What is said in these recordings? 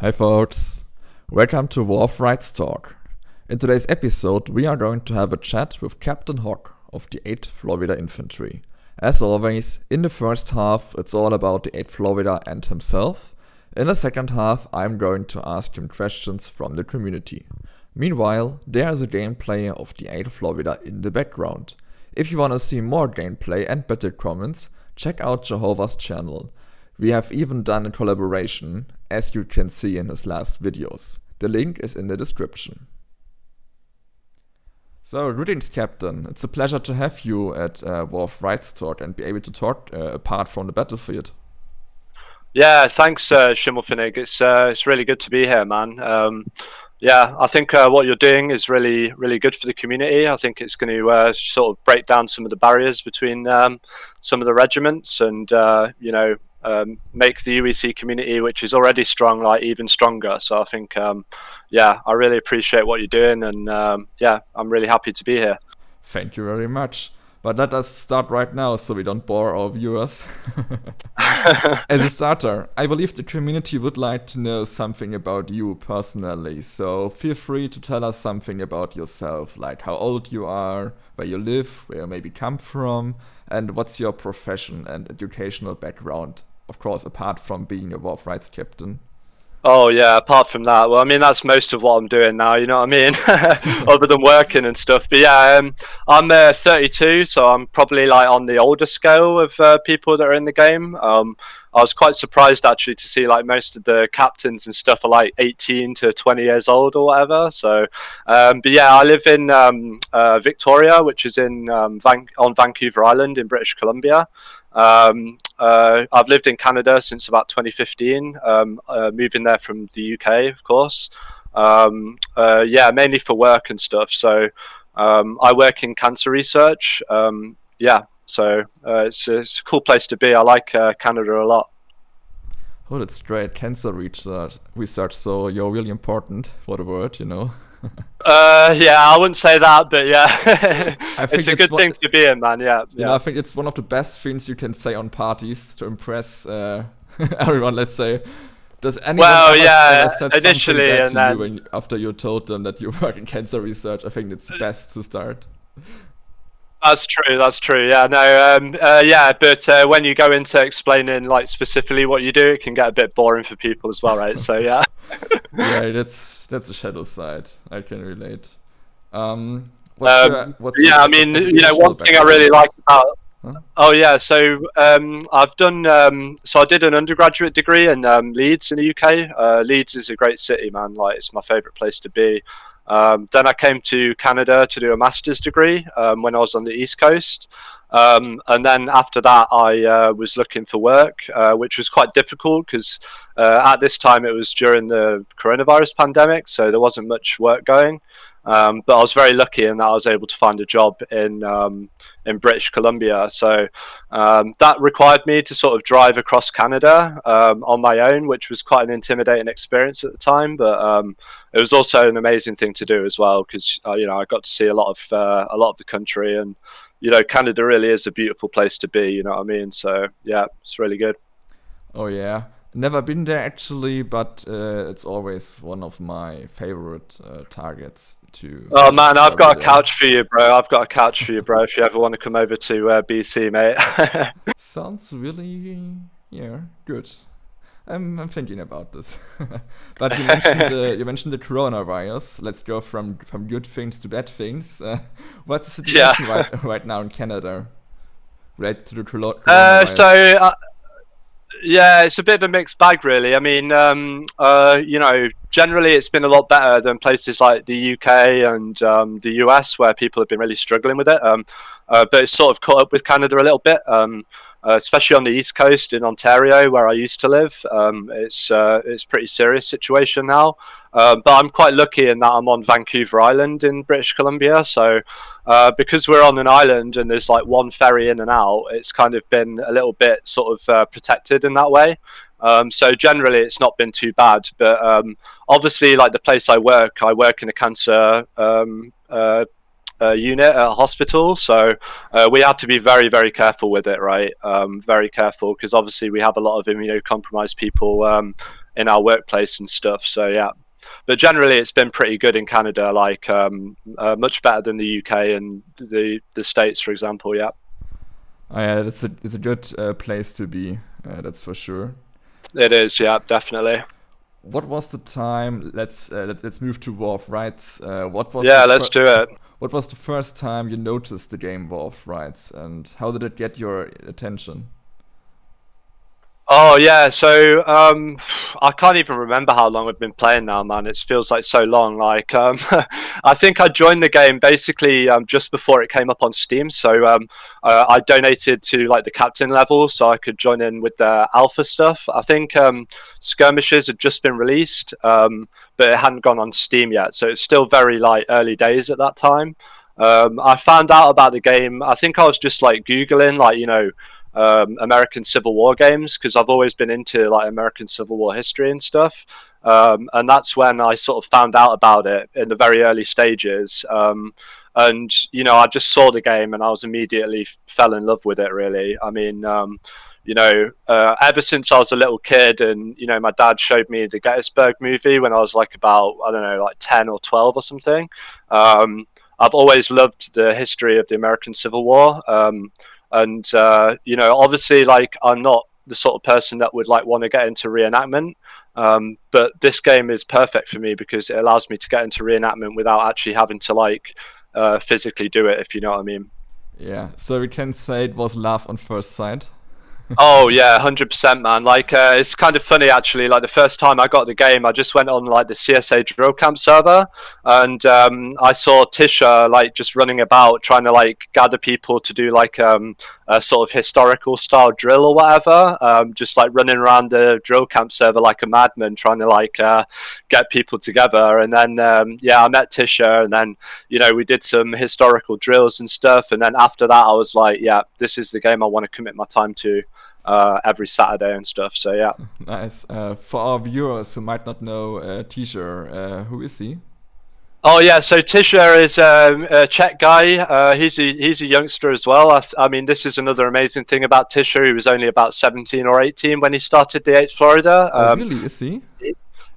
Hi folks, welcome to War of Rights Talk. In today's episode we are going to have a chat with Captain Hogg of the 8th Florida Infantry. As always, in the first half it's all about the 8th Florida and himself. In the second half I'm going to ask him questions from the community. Meanwhile, there is a gameplay of the 8th Florida in the background. If you want to see more gameplay and battle comments, check out Jehovah's channel. We have even done a collaboration, as you can see in his last videos. The link is in the description. So, greetings Captain. It's a pleasure to have you at War of Rights Talk and be able to talk apart from the battlefield. Yeah, thanks, Schimmelfinnig. It's really good to be here, man. Yeah, I think what you're doing is really, really good for the community. I think it's going to sort of break down some of the barriers between some of the regiments and, make the UEC community, which is already strong, like even stronger. So I think, yeah, I really appreciate what you're doing. And yeah, I'm really happy to be here. Thank you very much. But let us start right now so we don't bore our viewers. As a starter, I believe the community would like to know something about you personally, so feel free to tell us something about yourself, like how old you are, where you live, where you maybe come from, and what's your profession and educational background, of course, apart from being a War of Rights captain. Oh yeah, apart from that, well, I mean that's most of what I'm doing now. You know what I mean, other than working and stuff. But yeah, I'm 32, so I'm probably like on the older scale of people that are in the game. I was quite surprised actually to see like most of the captains and stuff are like 18 to 20 years old or whatever. So, but yeah, I live in Victoria, which is in on Vancouver Island in British Columbia. I've lived in Canada since about 2015, moving there from the UK, of course. Yeah, mainly for work and stuff. So I work in cancer research. Yeah, so it's a cool place to be. I like Canada a lot. Oh, that's great. Cancer research, so you're really important for the world, you know. Yeah, I wouldn't say that, but yeah, I think it's a good thing to be in, man. Yeah, you know, I think it's one of the best things you can say on parties to impress everyone. Let's say, does anyone ever said initially, something and bad to then you after you told them that you work in cancer research? I think it's best to start. that's true. That's true. Yeah, no, yeah, but when you go into explaining like specifically what you do, it can get a bit boring for people as well, right? So yeah. Yeah, that's a shadow side. I can relate. Yeah, I mean, you know, one thing I really like about. Huh? Oh yeah, so I've done. So I did an undergraduate degree in Leeds in the UK. Leeds is a great city, man. Like it's my favourite place to be. Then I came to Canada to do a master's degree when I was on the East Coast. And then after that, I was looking for work, which was quite difficult because at this time it was during the coronavirus pandemic, so there wasn't much work going. But I was very lucky in that I was able to find a job in British Columbia. So that required me to sort of drive across Canada on my own, which was quite an intimidating experience at the time. But it was also an amazing thing to do as well because you know I got to see a lot of the country, and you know Canada really is a beautiful place to be. You know what I mean? So yeah, it's really good. Oh yeah, never been there actually, but it's always one of my favorite targets to. Oh man, I've got a there. couch for you, bro. I've got a couch for you, bro. If you ever want to come over to BC, mate. Sounds really, yeah, good. I'm thinking about this. But you mentioned the coronavirus. Let's go from good things to bad things. What's the situation right now in Canada related to the coronavirus? Yeah, it's a bit of a mixed bag, really. I mean, you know, generally it's been a lot better than places like the UK and the US, where people have been really struggling with it. But it's sort of caught up with Canada a little bit, especially on the East Coast in Ontario, where I used to live. It's a pretty serious situation now. But I'm quite lucky in that I'm on Vancouver Island in British Columbia, so because we're on an island and there's like one ferry in and out, it's kind of been a little bit sort of protected in that way. So generally, it's not been too bad. But obviously, like the place I work in a cancer unit at a hospital, so we have to be very, very careful with it, right? Very careful because obviously we have a lot of immunocompromised people in our workplace and stuff. So yeah, but generally it's been pretty good in Canada, like much better than the UK and the States, for example. Yeah, Yeah, it's a good place to be. That's for sure. it is. Yeah, definitely. What was the time? Let's move to War of Rights. Yeah, let's do it. What was the first time you noticed the game War of Rights, and how did it get your attention? Oh yeah, so I can't even remember how long I've been playing now, man. It feels like so long. Like I think I joined the game basically just before it came up on Steam. So I donated to like the captain level, so I could join in with the alpha stuff. I think skirmishes had just been released, but it hadn't gone on Steam yet, so it's still very like early days at that time. I found out about the game. I think I was just like googling, like American Civil War games, because I've always been into like American Civil War history and stuff. And that's when I sort of found out about it in the very early stages. And I just saw the game and I was immediately fell in love with it. Really, I mean, ever since I was a little kid, and my dad showed me the Gettysburg movie when I was like about, I don't know, like 10 or 12 or something. I've always loved the history of the American Civil War. And obviously, like, I'm not the sort of person that would like want to get into reenactment, but this game is perfect for me because it allows me to get into reenactment without actually having to like physically do it, if you know what I mean. Yeah, so we can say it was love on first sight. Oh yeah, 100%, man. Like it's kind of funny actually. Like the first time I got the game, I just went on like the CSA drill camp server, and I saw Tisha like just running about trying to like gather people to do like a sort of historical style drill or whatever. Just like running around the drill camp server like a madman, trying to like get people together. And then I met Tisha, and then we did some historical drills and stuff. And then after that, I was like, yeah, this is the game I want to commit my time to. Every Saturday and stuff. So yeah. Nice. For our viewers who might not know T-shirt, who is he? Oh yeah, so Tisha is a Czech guy. He's a youngster as well. I mean, this is another amazing thing about Tisha. He was only about 17 or 18 when he started the 8th Florida. Oh, really? Is he?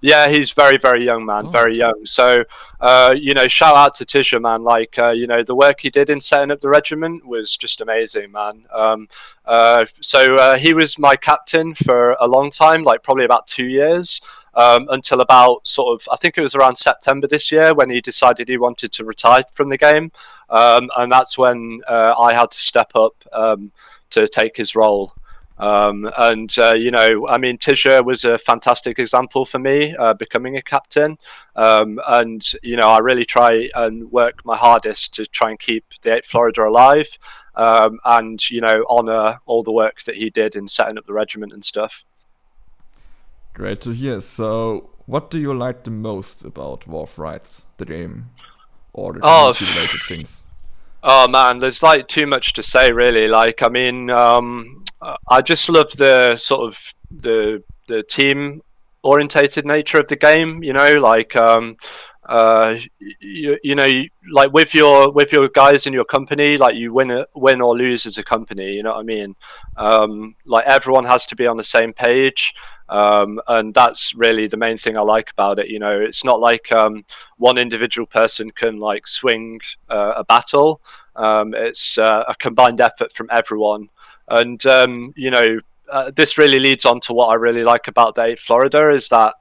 Yeah, he's very, very young, man. Very young. So, shout out to Tisha, man. Like, the work he did in setting up the regiment was just amazing, man. So he was my captain for a long time, like probably about 2 years, until about sort of, I think it was around September this year when he decided he wanted to retire from the game. And that's when I had to step up to take his role. I mean, Tisha was a fantastic example for me becoming a captain. And, I really try and work my hardest to try and keep the 8th Florida alive and, honour all the work that he did in setting up the regiment and stuff. Great to hear. So, what do you like the most about War of Rights, the game, or the community-related things? Oh man, there's like too much to say, really. like I mean I just love the sort of the team orientated nature of the game, like like with your guys in your company, like you win or lose as a company, you know what I mean. Like everyone has to be on the same page, and that's really the main thing I like about it. It's not like one individual person can like swing a battle. It's a combined effort from everyone, and this really leads on to what I really like about the 8th Florida is that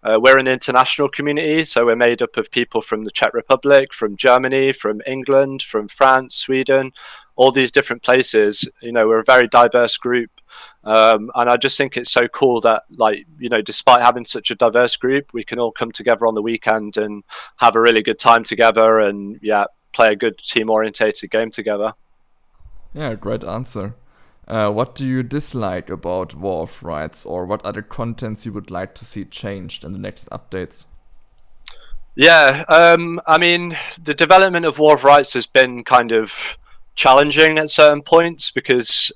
we're an international community, so we're made up of people from the Czech Republic, from Germany, from England, from France, Sweden, all these different places. We're a very diverse group, and I just think it's so cool that, like, despite having such a diverse group, we can all come together on the weekend and have a really good time together, and play a good team-orientated game together. Yeah, great answer. What do you dislike about War of Rights, or what other contents you would like to see changed in the next updates? Yeah, I mean, the development of War of Rights has been kind of challenging at certain points because,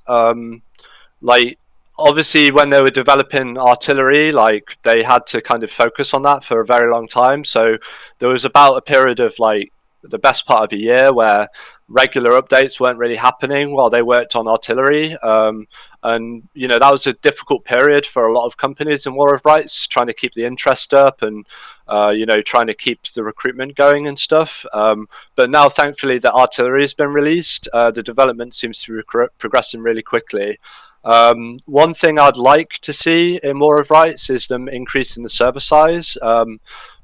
like, obviously when they were developing artillery, like, they had to kind of focus on that for a very long time. So there was about a period of like the best part of a year where regular updates weren't really happening while they worked on artillery. And that was a difficult period for a lot of companies in War of Rights, trying to keep the interest up and trying to keep the recruitment going and stuff. But now, thankfully, the artillery has been released. The development seems to be progressing really quickly. One thing I'd like to see in War of Rights is them increasing the server size.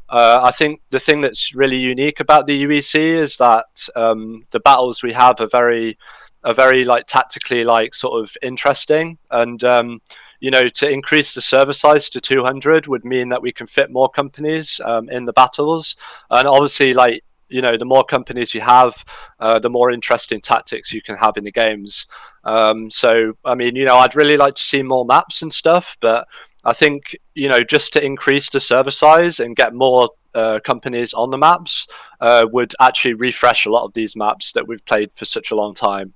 I think the thing that's really unique about the UEC is that the battles we have are very like tactically like sort of interesting, and to increase the server size to 200 would mean that we can fit more companies in the battles, and obviously like the more companies you have, the more interesting tactics you can have in the games. So I mean, I'd really like to see more maps and stuff, but I think just to increase the server size and get more companies on the maps would actually refresh a lot of these maps that we've played for such a long time.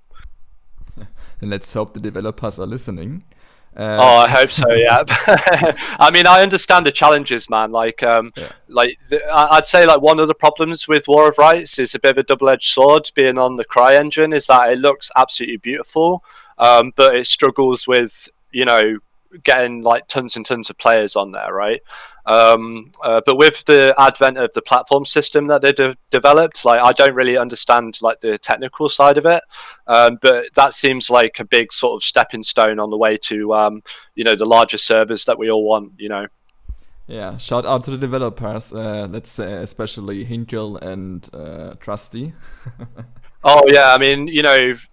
And let's hope the developers are listening. Oh, I hope so. Yeah. I mean, I understand the challenges, man. Yeah. I'd say like one of the problems with War of Rights is a bit of a double-edged sword. Being on the Cry engine is that it looks absolutely beautiful, but it struggles with getting like tons and tons of players on there, right? But with the advent of the platform system that they developed, like I don't really understand like the technical side of it, but that seems like a big sort of stepping stone on the way to the larger servers that we all want. Yeah, shout out to the developers. Let's say especially Hinkel and Trusty. Oh yeah, I mean,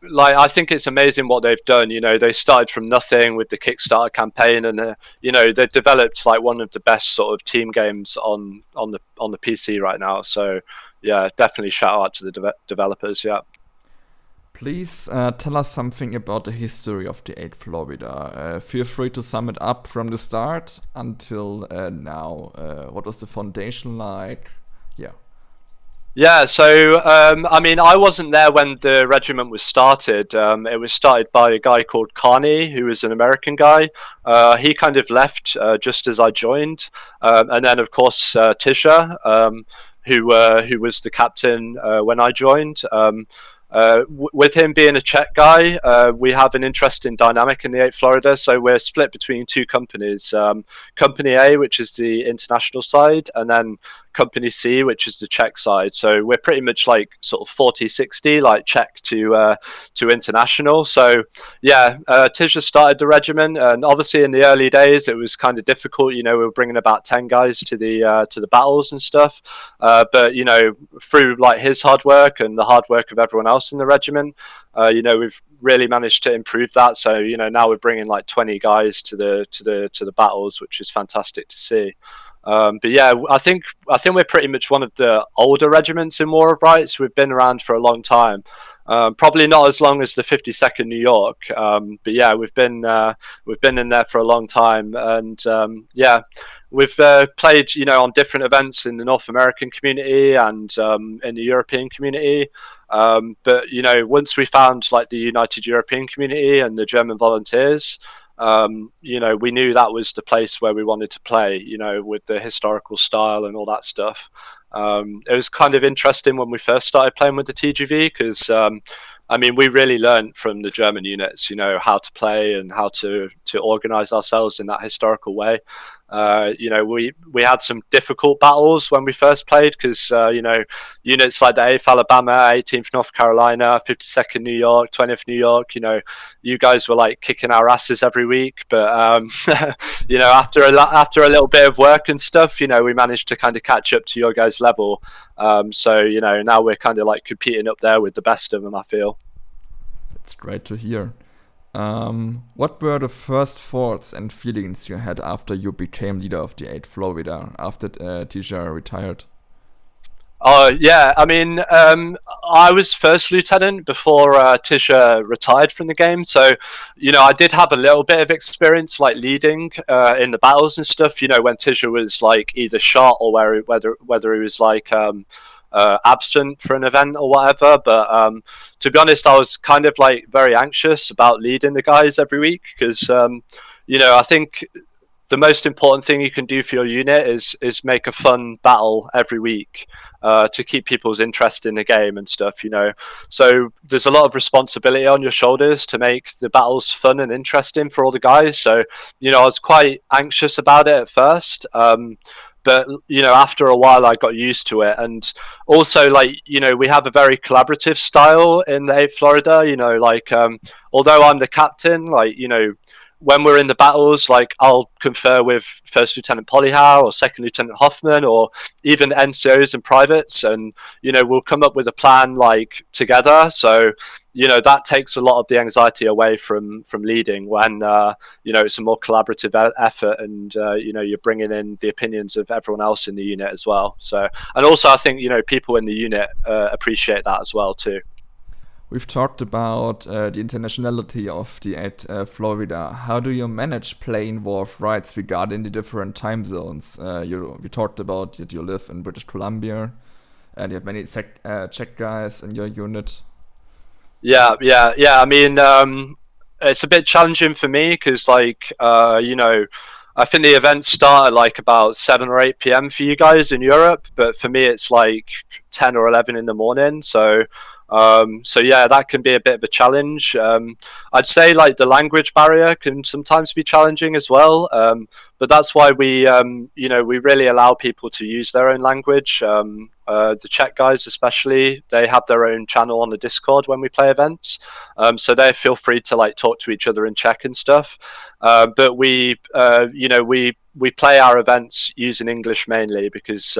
like I think it's amazing what they've done. They started from nothing with the Kickstarter campaign, and they've developed like one of the best sort of team games on the PC right now. So yeah, definitely shout out to the developers. Yeah. Please tell us something about the history of the 8th Florida. Feel free to sum it up from the start until now. What was the foundation like? Yeah. Yeah, so I mean, I wasn't there when the regiment was started. It was started by a guy called Carney, who was an American guy. He kind of left just as I joined, and then of course Tisha, who was the captain when I joined. With him being a Czech guy, we have an interesting dynamic in the 8th Florida. So we're split between two companies: Company A, which is the international side, and then Company C, which is the Czech side. So we're pretty much like sort of 40-60, like Czech to international. So yeah, Tisha started the regiment, and obviously in the early days it was kind of difficult. We were bringing about 10 guys to the battles and stuff. But through like his hard work and the hard work of everyone else in the regiment, we've really managed to improve that. So now we're bringing like 20 guys to the battles, which is fantastic to see. But yeah, I think we're pretty much one of the older regiments in War of Rights. We've been around for a long time. Probably not as long as the 52nd New York, but yeah, we've been in there for a long time, and yeah, we've played on different events in the North American community and in the European community. But once we found like the United European Community and the German volunteers, we knew that was the place where we wanted to play, with the historical style and all that stuff. It was kind of interesting when we first started playing with the TGV because, I mean, we really learned from the German units, how to play and how to organize ourselves in that historical way. We had some difficult battles when we first played because units like the 8th Alabama, 18th North Carolina, 52nd New York, 20th New York, you guys were like kicking our asses every week, but after a little bit of work and stuff, we managed to kind of catch up to your guys' level. So now we're kind of like competing up there with the best of them, I feel. It's great to hear. What were the first thoughts and feelings you had after you became leader of the 8th Florida, after Tisha retired? Yeah, I mean, I was first lieutenant before Tisha retired from the game, so I did have a little bit of experience like leading in the battles and stuff. When Tisha was like either shot or whether he was like absent for an event or whatever. But to be honest, I was kind of like very anxious about leading the guys every week because I think the most important thing you can do for your unit is make a fun battle every week to keep people's interest in the game and stuff. So there's a lot of responsibility on your shoulders to make the battles fun and interesting for all the guys. So I was quite anxious about it at first. But after a while I got used to it. And also, like, we have a very collaborative style in the 8th Florida. Although I'm the captain, like, when we're in the battles, like, I'll confer with First Lieutenant Polyhow or Second Lieutenant Hoffman, or even NCOs and privates, and we'll come up with a plan, like, together. So that takes a lot of the anxiety away from leading when it's a more collaborative effort, and you're bringing in the opinions of everyone else in the unit as well. So, and also I think people in the unit appreciate that as well too. We've talked about the internationality of the 8th Florida. How do you manage playing War of Rights regarding the different time zones? We talked about that you live in British Columbia and you have many Czech guys in your unit. Yeah. I mean, it's a bit challenging for me because, like, I think the events start at like about 7 or 8 p.m. for you guys in Europe, but for me it's like 10 or 11 in the morning. So yeah, that can be a bit of a challenge. I'd say, like, the language barrier can sometimes be challenging as well. But that's why we really allow people to use their own language. The Czech guys especially, they have their own channel on the Discord when we play events, so they feel free to, like, talk to each other in Czech and stuff. But we play our events using English mainly because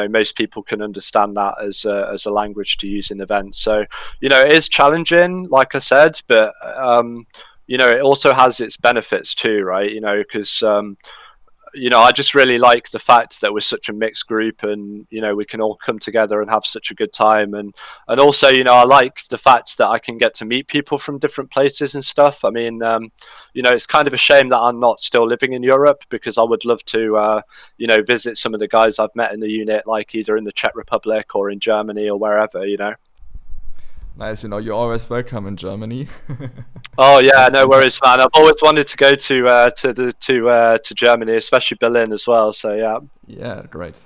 most people can understand that as a language to use in events. So it is challenging, like I said, but it also has its benefits too, right? Because I just really like the fact that we're such a mixed group, and we can all come together and have such a good time, and also I like the fact that I can get to meet people from different places and stuff. I mean, it's kind of a shame that I'm not still living in Europe, because I would love to visit some of the guys I've met in the unit, like either in the Czech Republic or in Germany or wherever. Nice, you're always welcome in Germany. Oh yeah, no worries, man. I've always wanted to go to Germany, especially Berlin as well. So yeah. Yeah, great.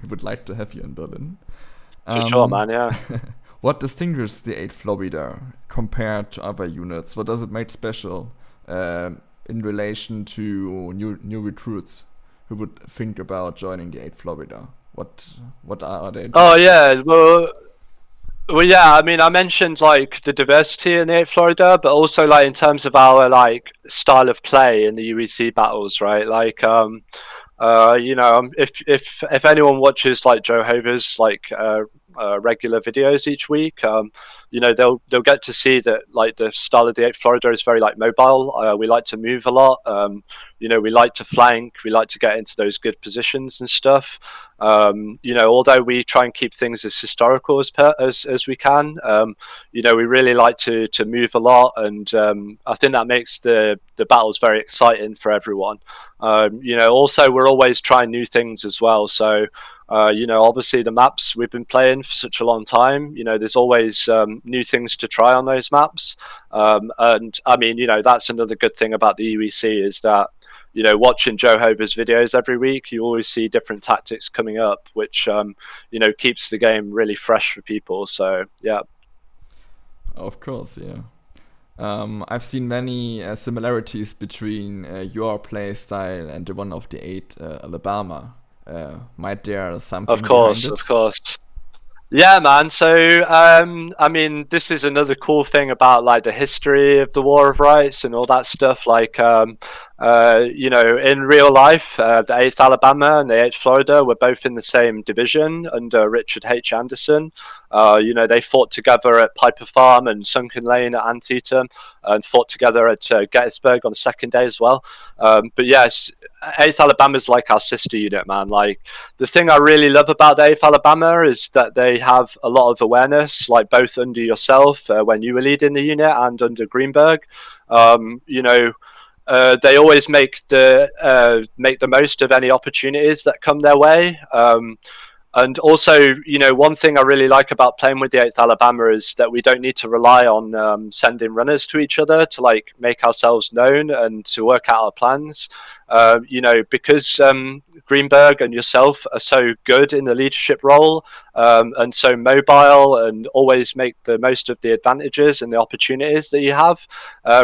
Would like to have you in Berlin. For sure, man. Yeah. What distinguishes the 8th Florida compared to other units? What does it make special in relation to new recruits who would think about joining the 8th Florida? What are they? Oh yeah, well, yeah. I mean, I mentioned, like, the diversity in the 8th Florida, but also, like, in terms of our, like, style of play in the UEC battles, right? Like, if anyone watches, like, Joe Hover's, like, regular videos each week, they'll get to see that, like, the style of the 8th Florida is very, like, mobile. We like to move a lot. We like to flank. We like to get into those good positions and stuff. Although we try and keep things as historical as we can, we really like to move a lot, and I think that makes the battles very exciting for everyone. Also, we're always trying new things as well. So obviously the maps we've been playing for such a long time, there's always new things to try on those maps. And I mean, that's another good thing about the UEC, is that watching Joe Hover's videos every week, you always see different tactics coming up, which keeps the game really fresh for people. So yeah. Of course, yeah. I've seen many similarities between your play style and the one of the 8th Alabama. Might there something? Of course. Yeah, man. So, I mean, this is another cool thing about, like, the history of the War of Rights and all that stuff. Like, in real life, the 8th Alabama and the 8th Florida were both in the same division under Richard H. Anderson. They fought together at Piper Farm and Sunken Lane at Antietam, and fought together at Gettysburg on the second day as well. But yes, 8th Alabama is like our sister unit, man. Like, the thing I really love about the 8th Alabama is that they have a lot of awareness, like, both under yourself when you were leading the unit and under Greenberg. They always make the most of any opportunities that come their way. And also, one thing I really like about playing with the 8th Alabama is that we don't need to rely on sending runners to each other to like make ourselves known and to work out our plans. Because Greenberg and yourself are so good in the leadership role and so mobile and always make the most of the advantages and the opportunities that you have,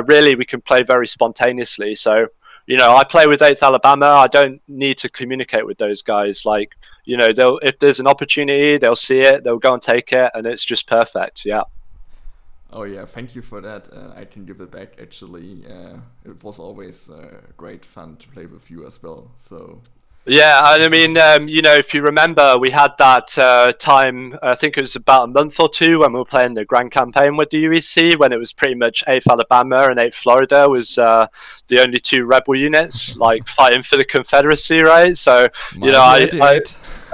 really we can play very spontaneously. So, I play with 8th Alabama. I don't need to communicate with those guys. Like, they'll, if there's an opportunity, they'll see it, they'll go and take it, and it's just perfect. Yeah. Oh yeah, thank you for that. I can give it back. Actually, it was always great fun to play with you as well. So Yeah, and I mean, if you remember, we had that time, I think it was about a month or two when we were playing the Grand Campaign with the UEC, when it was pretty much 8th Alabama and 8th Florida was the only two rebel units, like, fighting for the Confederacy, right? So, I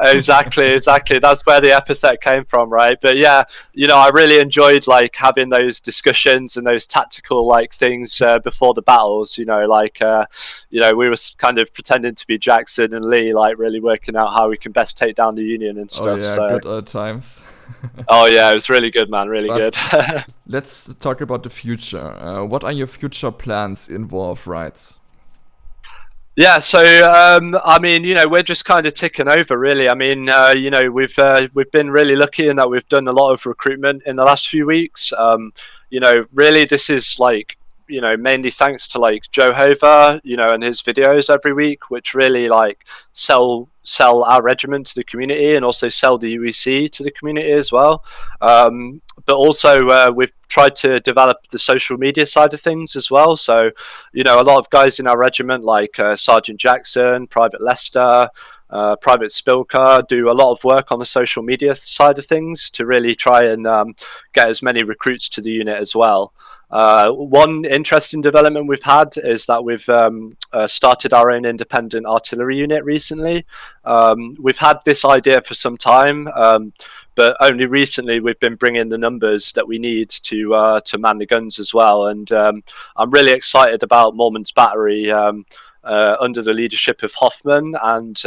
exactly. That's where the epithet came from, right? But yeah, I really enjoyed like having those discussions and those tactical like things before the battles. We were kind of pretending to be Jackson and Lee, like really working out how we can best take down the Union and stuff. Oh yeah, so. Good old times. Oh yeah, it was really good, man. Really good. Let's talk about the future. What are your future plans in War of Rights? Yeah, so I mean, we're just kind of ticking over, really. I mean, we've been really lucky in that we've done a lot of recruitment in the last few weeks. Really, this is like, mainly thanks to like Joe Hover, and his videos every week, which really like sell our regiment to the community and also sell the UEC to the community as well. But also we've tried to develop the social media side of things as well. So, a lot of guys in our regiment like Sergeant Jackson, Private Lester, Private Spilker do a lot of work on the social media side of things to really try and get as many recruits to the unit as well. One interesting development we've had is that we've started our own independent artillery unit recently. We've had this idea for some time, but only recently we've been bringing the numbers that we need to man the guns as well. And I'm really excited about Mormon's Battery. Under the leadership of Hoffman and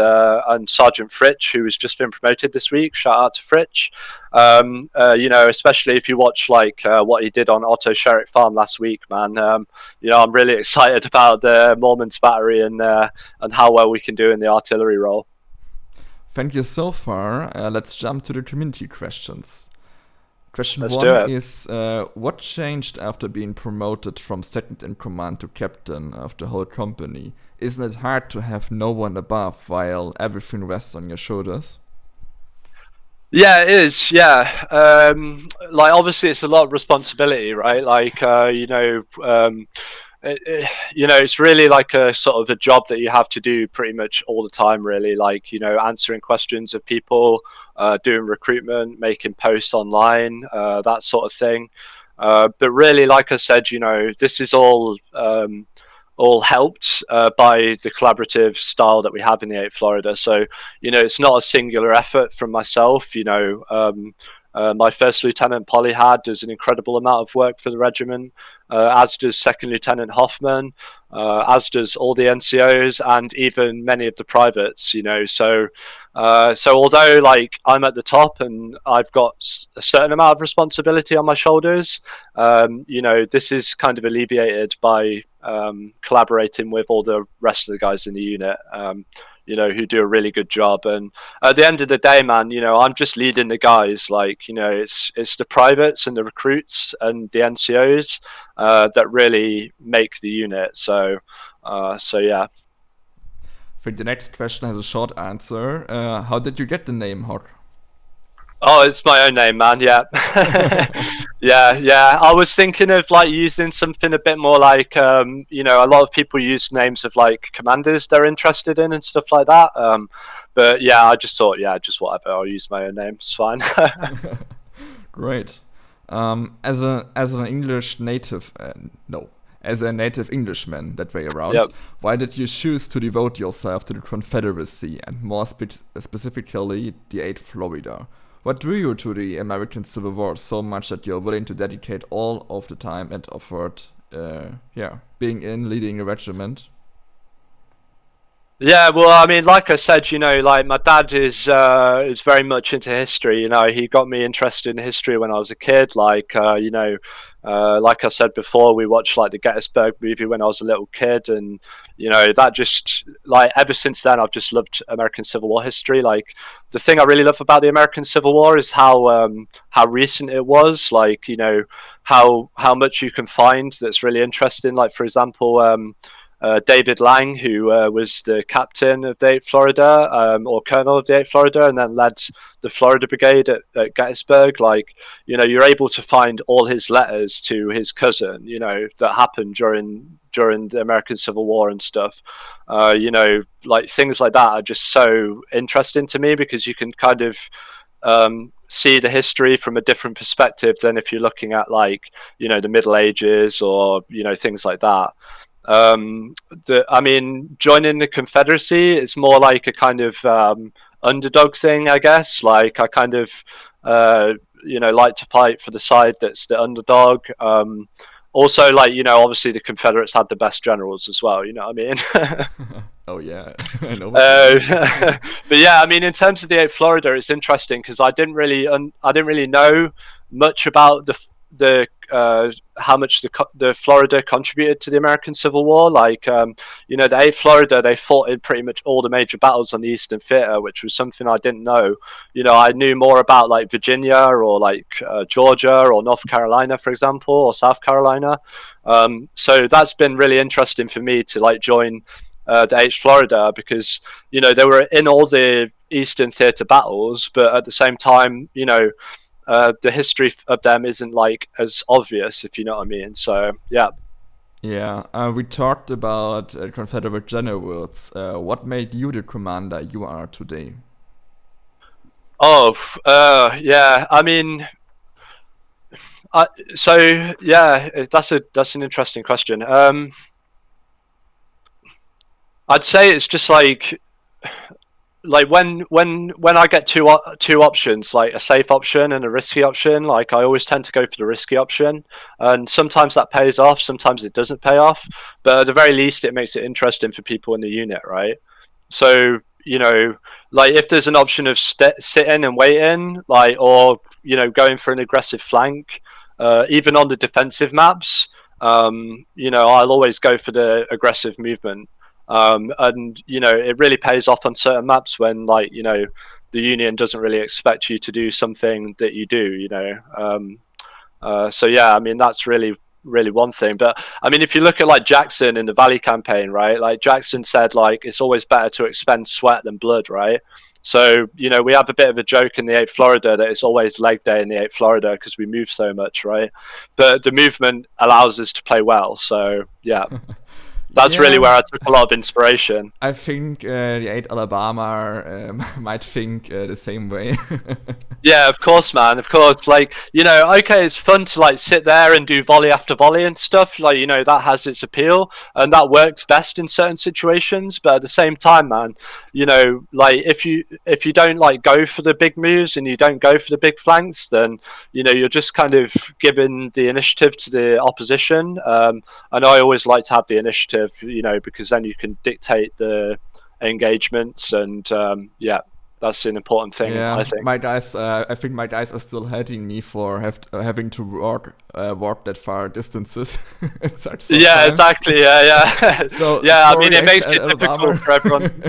Sergeant Fritsch, who has just been promoted this week. Shout out to Fritsch. Especially if you watch like what he did on Otto Sherrick Farm last week, man. I'm really excited about the Mormon's Battery and how well we can do in the artillery role. Thank you so far. Let's jump to the community questions. Question Let's 1 is, what changed after being promoted from second in command to captain of the whole company? Isn't it hard to have no one above while everything rests on your shoulders? Yeah, it is. Yeah. Like, obviously, it's a lot of responsibility, right? Like, it's really like a sort of a job that you have to do pretty much all the time, really. Like, answering questions of people, doing recruitment, making posts online, that sort of thing. But really, like I said, this is all helped by the collaborative style that we have in the 8th Florida. So, it's not a singular effort from myself. My first lieutenant Polyhad does an incredible amount of work for the regiment, as does second lieutenant Hoffman, as does all the NCOs and even many of the privates. So although like I'm at the top and I've got a certain amount of responsibility on my shoulders, this is kind of alleviated by collaborating with all the rest of the guys in the unit. Who do a really good job. And at the end of the day, man, I'm just leading the guys. Like, it's the privates and the recruits and the NCOs that really make the unit. So yeah. I think the next question has a short answer. How did you get the name Hogg? Oh, it's my own name, man. Yeah. yeah. I was thinking of like using something a bit more like, a lot of people use names of like commanders they're interested in and stuff like that. But yeah, I just thought, just whatever. I'll use my own name. It's fine. Great. As an English native, as a native Englishman, that way around, Yep. Why did you choose to devote yourself to the Confederacy and more specifically the 8th Florida? What drew you to the American Civil War so much that you're willing to dedicate all of the time and effort, being in leading a regiment? Yeah, well, I mean, like I said, like my dad is very much into history. He got me interested in history when I was a kid. Like I said before, we watched like the Gettysburg movie when I was a little kid, and that just like ever since then, I've just loved American Civil War history. Like the thing I really love about the American Civil War is how recent it was. Like how much you can find that's really interesting. Like for example. David Lang, who was the captain of the 8th Florida, or colonel of the 8th Florida, and then led the Florida Brigade at Gettysburg. Like, you're able to find all his letters to his cousin, that happened during the American Civil War and stuff. Like things like that are just so interesting to me because you can kind of see the history from a different perspective than if you're looking at like the Middle Ages or things like that. I mean, joining the Confederacy, it's more like a kind of underdog thing, I guess. Like I kind of, like to fight for the side that's the underdog. Also, like obviously the Confederates had the best generals as well. You know what I mean? Oh yeah, I know what you mean. But yeah, I mean, in terms of the 8th Florida, it's interesting because I didn't really know much about the how much the Florida contributed to the American Civil War. Like, the 8th Florida, they fought in pretty much all the major battles on the Eastern Theater, which was something I didn't know. I knew more about like Virginia or like Georgia or North Carolina, for example, or South Carolina. So that's been really interesting for me to like join the 8th Florida because they were in all the Eastern Theater battles, but at the same time, the history of them isn't like as obvious, if you know what I mean. So yeah. Yeah, we talked about Confederate generals. What made you the commander you are today? Oh, yeah. I mean, so yeah, that's an interesting question. I'd say it's just like when I get two options, like a safe option and a risky option, like I always tend to go for the risky option, and sometimes that pays off, sometimes it doesn't pay off, but at the very least, it makes it interesting for people in the unit, right? So like if there's an option of sitting and waiting, like or going for an aggressive flank, even on the defensive maps, I'll always go for the aggressive movement. And it really pays off on certain maps when like the Union doesn't really expect you to do something that you do. So yeah, I mean that's really one thing. But I mean, if you look at like Jackson in the Valley campaign, right? Like Jackson said, like it's always better to expend sweat than blood, right? So we have a bit of a joke in the 8th Florida that it's always leg day in the 8th Florida because we move so much, right? But the movement allows us to play well. So yeah. That's really Yeah, where I took a lot of inspiration. I think the 8 Alabama might think the same way. Yeah, of course, man. Of course. Like, okay, it's fun to like sit there and do volley after volley and stuff. Like, that has its appeal and that works best in certain situations. But at the same time, man, like if you don't like go for the big moves and you don't go for the big flanks, then you're just kind of giving the initiative to the opposition. And I always like to have the initiative, because then you can dictate the engagements and yeah, that's an important thing, I Yeah, think. my guys. I think my guys are still hating me for having to walk that far distances in such Yeah, sometimes. exactly. Yeah, yeah, So yeah. I mean, sorry, it makes it difficult Alabama. for everyone.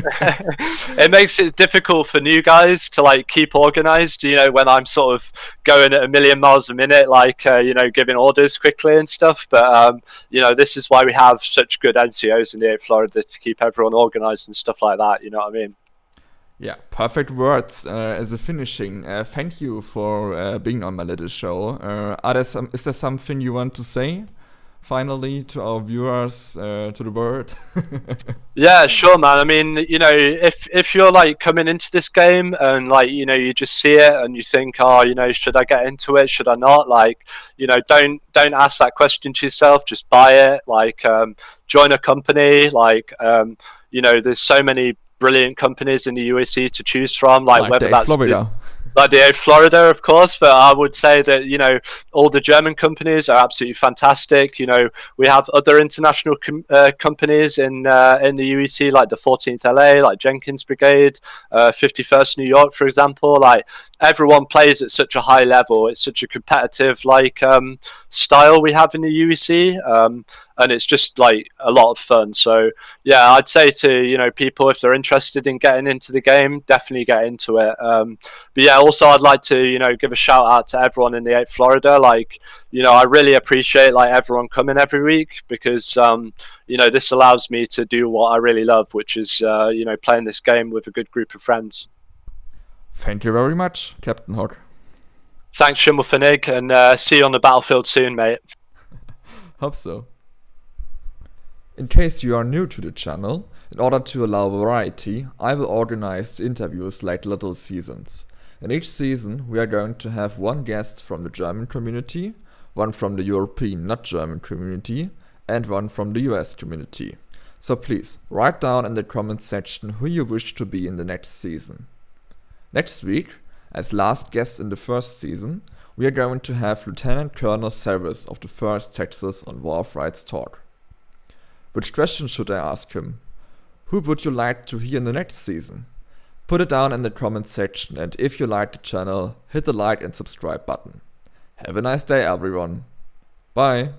It makes it difficult for new guys to like keep organized. When I'm sort of going at a million miles a minute, like giving orders quickly and stuff. But this is why we have such good NCOs in the 8th Florida to keep everyone organized and stuff like that. You know what I mean? Yeah, perfect words as a finishing. Thank you for being on my little show. Is there something you want to say finally to our viewers, to the world? Yeah, sure, man. I mean, if you're like coming into this game and like you just see it and you think, oh, should I get into it? Should I not? Like, don't ask that question to yourself. Just buy it. Like, join a company. Like, there's so many brilliant companies in the UAC to choose from. Like, Like whether Dave that's Florida. like the 8th Florida, of course, but I would say that, you know, all the German companies are absolutely fantastic. You know, we have other international companies in the UEC, like the 14th LA, like Jenkins Brigade, 51st New York, for example. Like, everyone plays at such a high level. It's such a competitive, like, style we have in the UEC. And it's just like a lot of fun. So yeah, I'd say to, you know, people, if they're interested in getting into the game, definitely get into it. But yeah, also I'd like to, you know, give a shout out to everyone in the 8th Florida. Like, you know, I really appreciate like everyone coming every week because you know, this allows me to do what I really love, which is you know, playing this game with a good group of friends. Thank you very much, Captain Hogg. Thanks, Schimmelfinnig, and see you on the battlefield soon, mate. Hope so. In case you are new to the channel, in order to allow variety, I will organize the interviews like little seasons. In each season, we are going to have one guest from the German community, one from the European not German community, and one from the US community. So please, write down in the comment section who you wish to be in the next season. Next week, as last guest in the first season, we are going to have Lieutenant Colonel Service of the 1st Texas on War of Rights Talk. Which question should I ask him? Who would you like to hear in the next season? Put it down in the comment section, and if you like the channel, hit the like and subscribe button. Have a nice day, everyone. Bye.